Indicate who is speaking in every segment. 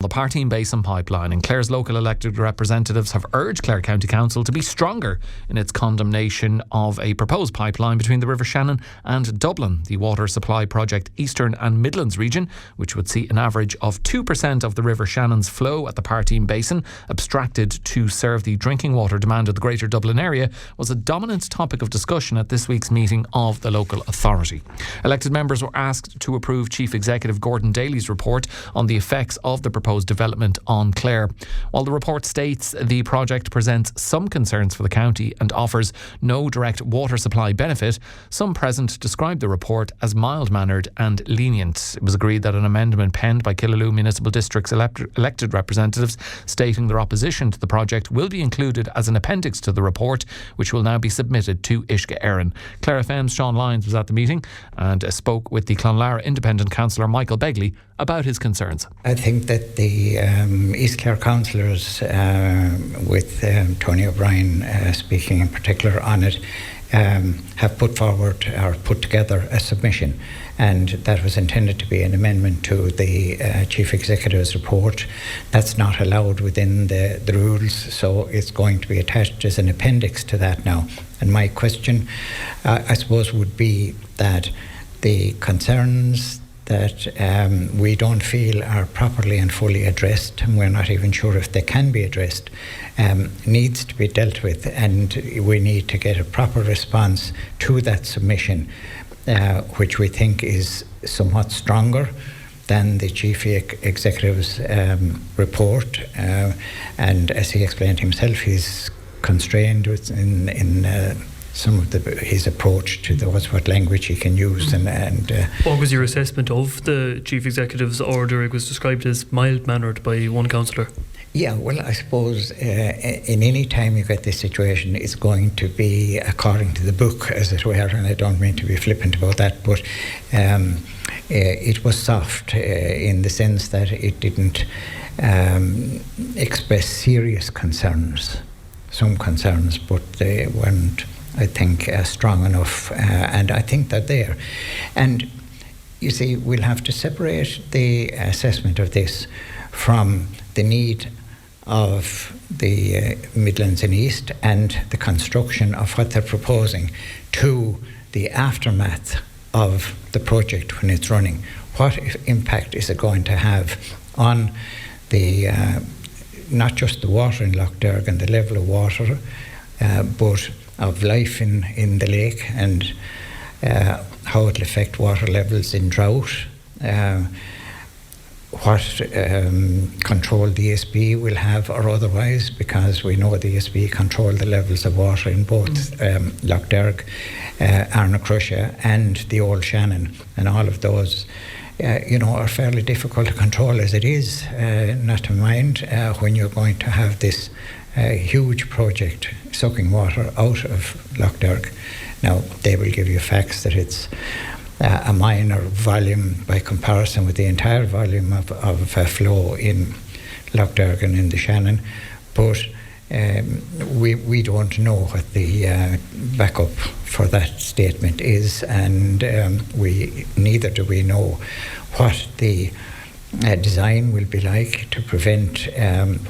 Speaker 1: the Parteen Basin Pipeline, and Clare's local elected representatives have urged Clare County Council to be stronger in its condemnation of a proposed pipeline between the River Shannon and Dublin, the water supply project Eastern and Midlands region, which would see an average of 2% of the River Shannon's flow at the Parteen Basin abstracted to serve the drinking water demand of the Greater Dublin Area, was a dominant topic of discussion at this week's meeting of the local authority. Elected members were asked to approve Chief Executive Gordon Daly's report on the effects of the proposed development on Clare. While the report states the project presents some concerns for the county and offers no direct water supply benefit, some present described the report as mild-mannered and lenient. It was agreed that an amendment penned by Killaloe Municipal District's elected representatives stating their opposition to the project will be included as an appendix to the report, which will now be submitted to Uisce Éireann. Clare FM's Sean Lyons was at the meeting and spoke with the Clonlara Independent Councillor Michael Begley about his concerns.
Speaker 2: I think that the East Clare councillors, with Tony O'Brien speaking in particular on it, have put forward or put together a submission, and that was intended to be an amendment to the Chief Executive's report. That's not allowed within the rules, so it's going to be attached as an appendix to that now. And my question, I suppose, would be that the concerns that we don't feel are properly and fully addressed, and we're not even sure if they can be addressed, needs to be dealt with, and we need to get a proper response to that submission, which we think is somewhat stronger than the Chief Executive's report. And as he explained himself, he's constrained in some of his approach to what language he can use. And
Speaker 3: what was your assessment of the Chief Executive's order? It was described as mild-mannered by one councillor.
Speaker 2: Yeah, well, I suppose in any time you get this situation, it's going to be according to the book, as it were, and I don't mean to be flippant about that, but it was soft in the sense that it didn't express serious concerns. Some concerns, but they weren't, I think, strong enough, and I think they're there. And you see, we'll have to separate the assessment of this from the need of the Midlands and East and the construction of what they're proposing to the aftermath of the project when it's running. What impact is it going to have on the not just the water in Lough Derg and the level of water, but of life in the lake, and how it will affect water levels in drought, what control the ESB will have or otherwise, because we know the ESB control the levels of water in both Lough Derg, Arnacrusha and the Old Shannon, and all of those are fairly difficult to control as it is, not to mind when you're going to have this huge project sucking water out of Lough Derg. Now, they will give you facts that it's a minor volume by comparison with the entire volume of flow in Lough Derg and in the Shannon, but we don't know what the backup for that statement is, and neither do we know what the design will be like to prevent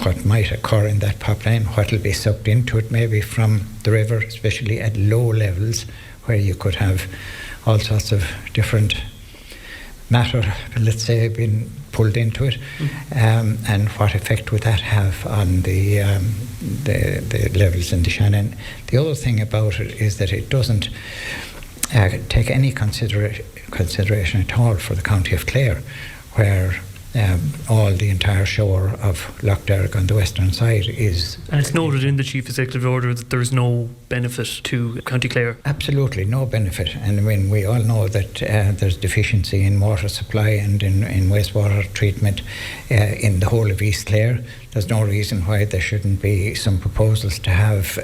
Speaker 2: what might occur in that pipeline, what will be sucked into it maybe from the river, especially at low levels where you could have all sorts of different matter, let's say, being pulled into it, and what effect would that have on the levels in the Shannon. The other thing about it is that it doesn't take any consideration at all for the county of Clare, where all the entire shore of Lough Derg on the western side is. And
Speaker 3: it's noted in the Chief Executive Order that there's no benefit to County Clare.
Speaker 2: Absolutely no benefit. And I mean, we all know that there's deficiency in water supply and in wastewater treatment in the whole of East Clare. There's no reason why there shouldn't be some proposals to have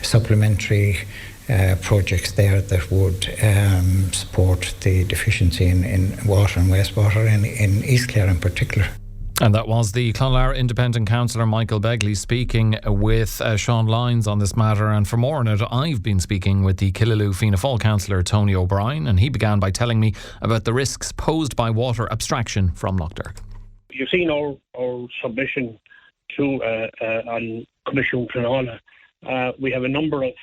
Speaker 2: supplementary projects there that would support the deficiency in water and wastewater in East Clare in particular.
Speaker 1: And that was the Clonlara Independent Councillor Michael Begley speaking with Sean Lyons on this matter. And for more on it, I've been speaking with the Killaloe Fianna Fáil councillor Tony O'Brien, and he began by telling me about the risks posed by water abstraction from Lough Derg.
Speaker 4: You've seen our submission to on Commission Planola. We have a number of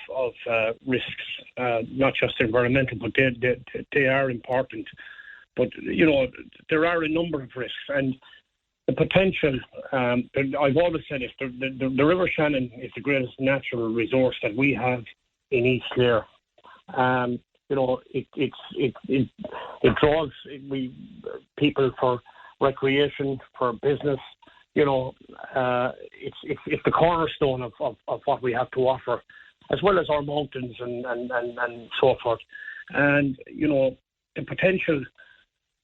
Speaker 4: risks, not just environmental, but they are important. But, there are a number of risks. And the potential, I've always said it, the River Shannon is the greatest natural resource that we have in East Clare. It draws people for recreation, for business. It's the cornerstone of what we have to offer, as well as our mountains and so forth. And the potential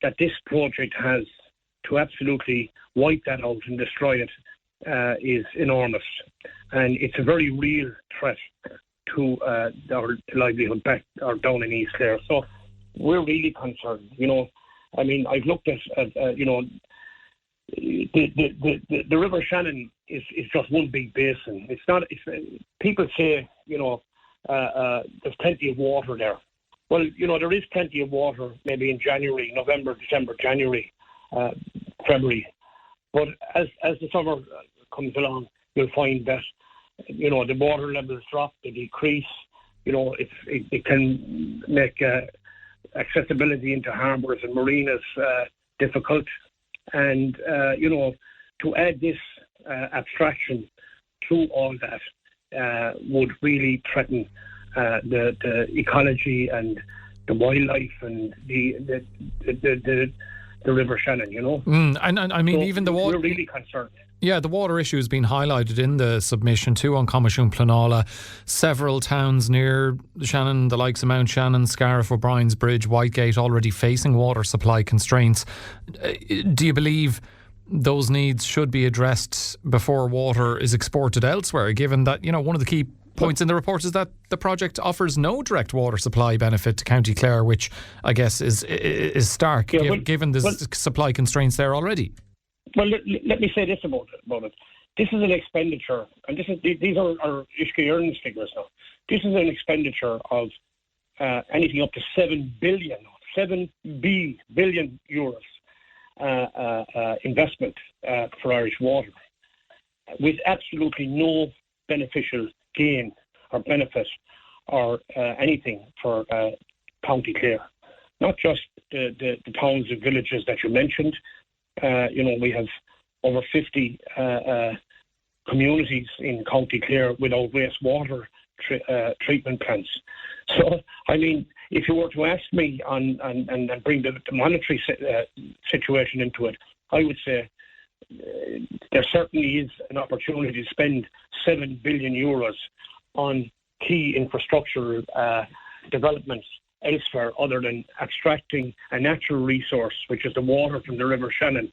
Speaker 4: that this project has to absolutely wipe that out and destroy it is enormous, and it's a very real threat to our livelihood back or down in East Clare. So we're really concerned. I've looked at the River Shannon is just one big basin. It's not. People say there's plenty of water there. Well, there is plenty of water maybe in January, November, December, January, February. But as the summer comes along, you'll find that the water levels drop, they decrease. It can make accessibility into harbours and marinas difficult. And, to add this abstraction to all that would really threaten the ecology and the wildlife and the River Shannon,
Speaker 1: And I mean, so even the water...
Speaker 4: We're really concerned.
Speaker 1: Yeah, the water issue has been highlighted in the submission to An Comisiún Planola. Several towns near the Shannon, the likes of Mount Shannon, Scariff, O'Brien's Bridge, Whitegate, already facing water supply constraints. Do you believe those needs should be addressed before water is exported elsewhere, given that, one of the key points in the report is that the project offers no direct water supply benefit to County Clare, which I guess is stark, given the supply constraints there already?
Speaker 4: Well, let me say this about it. This is an expenditure, and these are our Uisce Éireann's figures now. This is an expenditure of anything up to 7 billion euros investment for Irish water, with absolutely no beneficial gain or benefit or anything for County Clare. Not just the towns and villages that you mentioned. We have over 50 communities in County Clare without wastewater treatment plants. So, if you were to ask me and bring the monetary situation into it, I would say there certainly is an opportunity to spend 7 billion euros on key infrastructure developments elsewhere other than extracting a natural resource, which is the water from the River Shannon,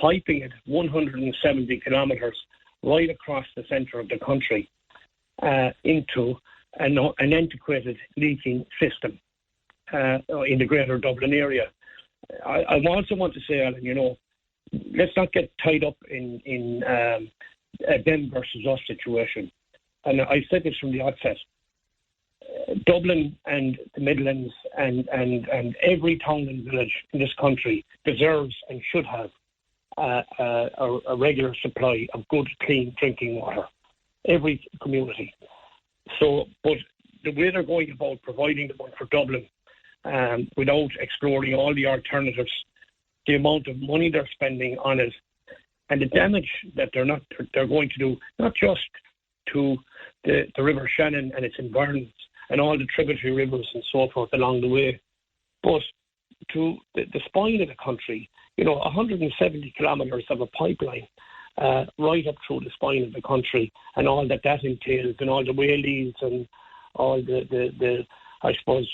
Speaker 4: piping it 170 kilometres right across the centre of the country into an antiquated leaking system in the Greater Dublin Area. I also want to say, Alan, let's not get tied up in a them versus us situation. And I said this from the outset. Dublin and the Midlands and every town and village in this country deserves and should have a regular supply of good, clean drinking water. Every community. But the way they're going about providing the one for Dublin, without exploring all the alternatives, the amount of money they're spending on it, and the damage that they're going to do, not just to the River Shannon and its environment and all the tributary rivers and so forth along the way, but to the spine of the country. 170 kilometres of a pipeline right up through the spine of the country, and all that entails, and all the wayleaves and all the I suppose,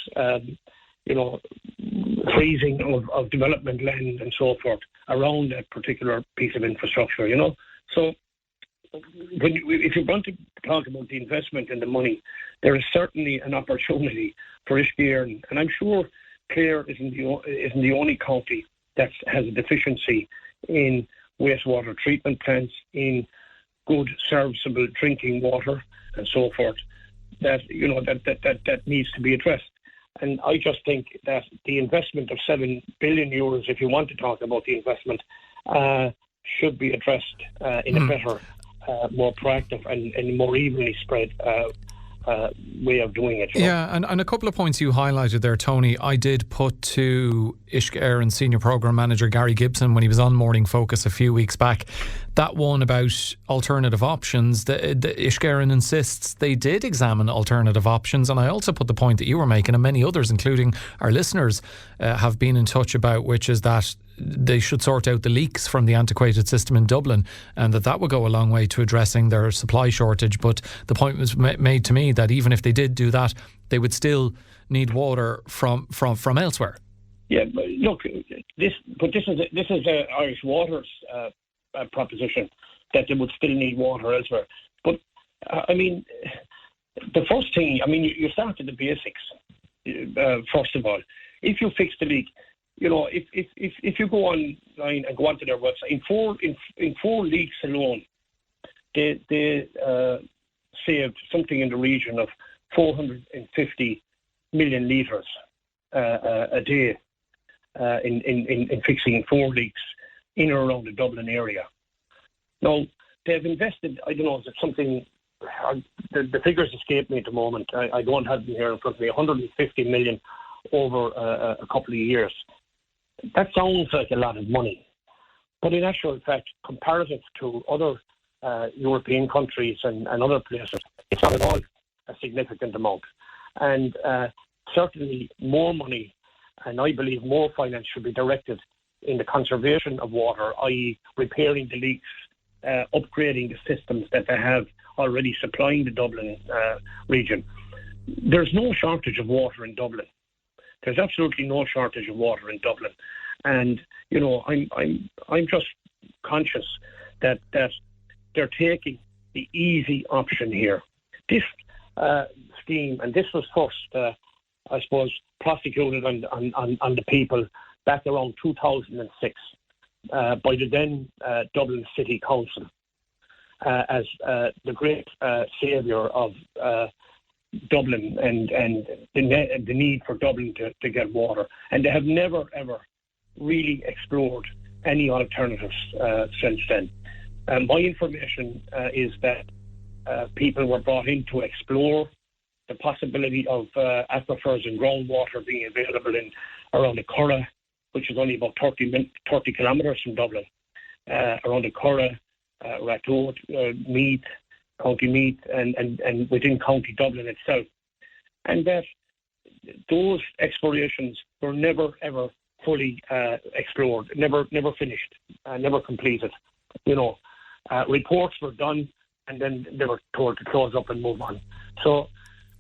Speaker 4: freezing of development land and so forth around that particular piece of infrastructure, So if you want to talk about the investment and the money, there is certainly an opportunity for Uisce Éireann, and I'm sure Clare isn't the only county that has a deficiency in wastewater treatment plants, in good serviceable drinking water and so forth, that needs to be addressed. And I just think that the investment of 7 billion euros, if you want to talk about the investment, should be addressed in a better, more proactive and more evenly spread way of doing it.
Speaker 1: Yeah, and a couple of points you highlighted there, Tony, I did put to Uisce Éireann Senior Programme Manager Gary Gibson when he was on Morning Focus a few weeks back. That one about alternative options, the Uisce Éireann insists they did examine alternative options, and I also put the point that you were making, and many others, including our listeners, have been in touch about, which is that they should sort out the leaks from the antiquated system in Dublin, and that would go a long way to addressing their supply shortage. But the point was made to me that even if they did do that, they would still need water from elsewhere.
Speaker 4: Yeah, but look, this is the Irish Water's proposition that they would still need water elsewhere. But I mean, the first thing, I mean, you start with the basics. First of all, if you fix the leak, you know, if you go online and go onto their website, in four leaks alone, they saved something in the region of 450 million litres a day in fixing 4 leaks in or around the Dublin area. Now, they've invested, I don't know, is it something, the figures escape me at the moment. I don't have them here in front of me, 150 million over a couple of years. That sounds like a lot of money. But in actual fact, comparative to other European countries and other places, it's not at all a significant amount. And certainly more money, and I believe more finance should be directed in the conservation of water, i.e. repairing the leaks, upgrading the systems that they have already supplying the Dublin region. There's no shortage of water in Dublin. There's absolutely no shortage of water in Dublin. And, you know, I'm just conscious that they're taking the easy option here. This scheme, and this was first, I suppose, prosecuted on the people back around 2006 by the then Dublin City Council as the great saviour of Dublin and the need for Dublin to get water. And they have never, ever really explored any alternatives since then. My information is that people were brought in to explore the possibility of aquifers and groundwater being available in around the Curragh, which is only about 30 kilometres from Dublin, around the Curragh, Ratode, Meath, County Meath, and within County Dublin itself. And that those explorations were never, ever fully explored, never finished, never completed. You know, reports were done and then they were told to close up and move on. So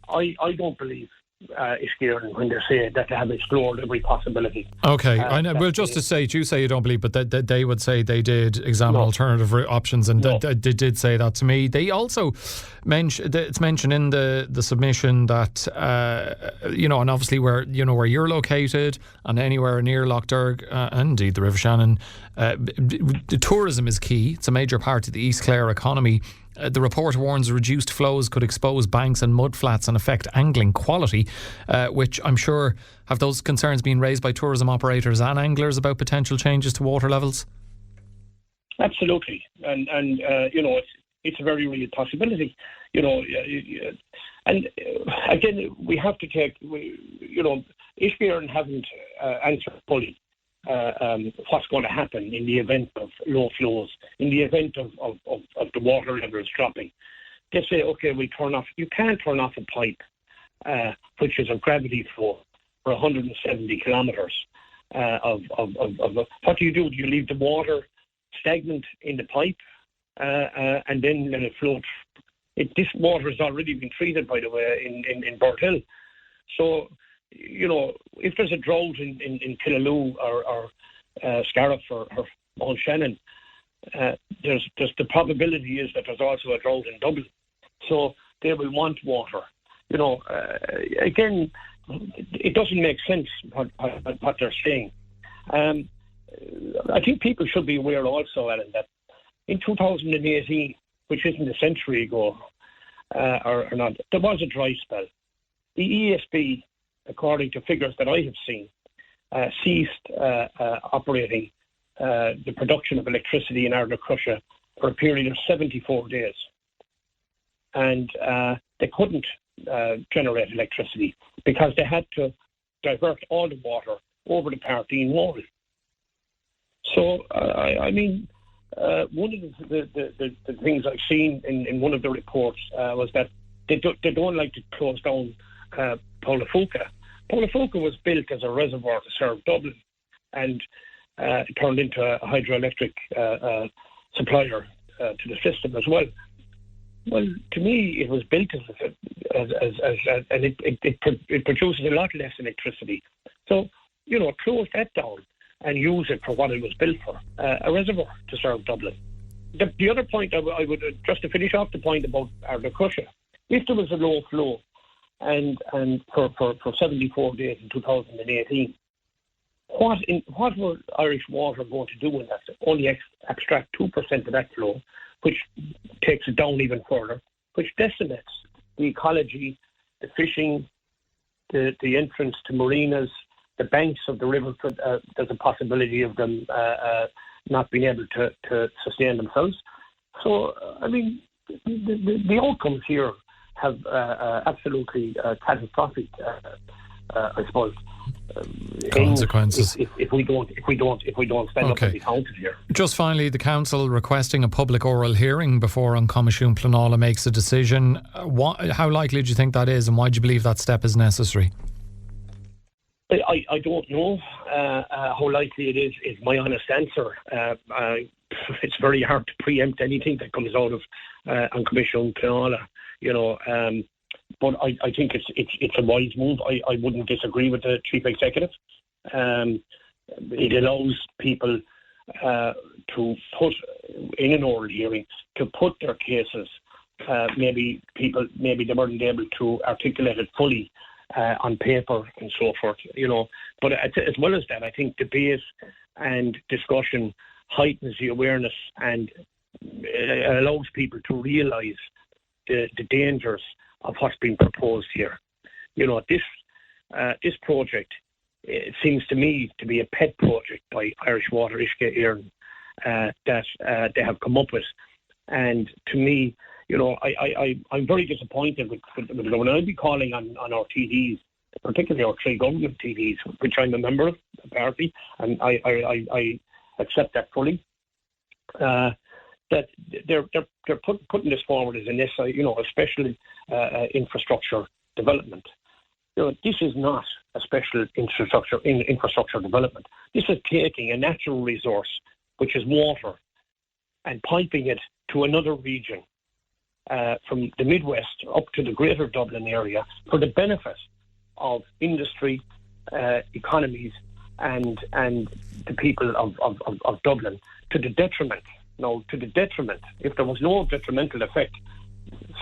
Speaker 4: I don't believe Uisce Éireann when they say that they have explored every possibility.
Speaker 1: Okay, I know. Well, just to say, you say you don't believe, but they would say they did examine alternative options, and they did say that to me. They also it's mentioned in the submission that you know, and obviously where you're located and anywhere near Lough Derg and indeed the River Shannon, the tourism is key. It's a major part of the East Clare economy. The report warns reduced flows could expose banks and mudflats and affect angling quality, which I'm sure have those concerns been raised by tourism operators and anglers about potential changes to water levels?
Speaker 4: Absolutely, and you know, it's a very real possibility. You know, and again, we have to take, you know, Uisce Éireann haven't answered fully what's going to happen in the event of low flows, in the event of the water levels dropping. They say, okay, you can't turn off a pipe which is a gravity flow for 170 kilometres what do? Do you leave the water stagnant in the pipe and then let it flow? This water has already been treated, by the way, in Burthill. So, you know, if there's a drought in Killaloe or Scariff or Mount Shannon, there's the probability is that there's also a drought in Dublin. So they will want water. You know, again, it doesn't make sense what they're saying. I think people should be aware also, Alan, that in 2018, which isn't a century ago, or not, there was a dry spell. The ESB, according to figures that I have seen, ceased operating the production of electricity in Ardnacrusha for a period of 74 days. And they couldn't generate electricity because they had to divert all the water over the Parteen wall. So, one of the things I've seen in one of the reports was that they don't like to close down Poulaphouca. Poulaphouca was built as a reservoir to serve Dublin, and it turned into a hydroelectric supplier to the system as well. Well, to me, it was built and it produces a lot less electricity. So, close that down and use it for what it was built for, a reservoir to serve Dublin. The other point I would, just to finish off the point about Ardnacrusha, if there was a low flow and for 74 days in 2018, what were Irish Water going to do in that? Only extract 2% of that flow, which takes it down even further, which decimates the ecology, the fishing, the entrance to marinas, the banks of the river. There's a possibility of them not being able to sustain themselves. So, the outcomes here have absolutely catastrophic, I suppose,
Speaker 1: consequences
Speaker 4: if we don't stand up and be counted here.
Speaker 1: Just finally, the council requesting a public oral hearing before Comisiún Pleanála makes a decision. How likely do you think that is, and why do you believe that step is necessary?
Speaker 4: I don't know how likely it is my honest answer. It's very hard to preempt anything that comes out of on Comisiún Pleanála, but I think it's a wise move. I wouldn't disagree with the Chief Executive. It allows people to put in an oral hearing to put their cases. Maybe they weren't able to articulate it fully on paper and so forth, But as well as that, I think debate and discussion heightens the awareness and allows people to realise the dangers of what's being proposed here. This project, it seems to me to be a pet project by Irish Water, Uisce Éireann, that they have come up with. And to me, I'm very disappointed with when I'll be calling on our TDs, particularly our three government TDs, which I'm a member of, apparently, and I accept that fully. That they're putting this forward as a special infrastructure development. This is not a special infrastructure development. This is taking a natural resource, which is water, and piping it to another region, from the Midwest up to the Greater Dublin Area, for the benefit of industry, economies, and the people of Dublin, to the detriment. If there was no detrimental effect,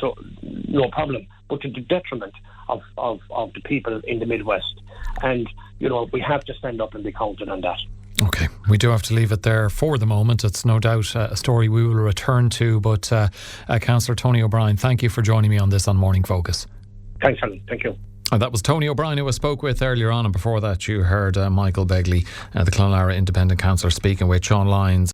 Speaker 4: so no problem, but to the detriment of the people in the Midwest. And, we have to stand up and be counted on that.
Speaker 1: Okay, we do have to leave it there for the moment. It's no doubt a story we will return to, but Councillor Tony O'Brien, thank you for joining me on this on Morning Focus.
Speaker 4: Thanks, Alan. Thank you.
Speaker 1: And that was Tony O'Brien, who I spoke with earlier on, and before that you heard Michael Begley, the Clonlara Independent Councillor, speaking with Sean Lyons.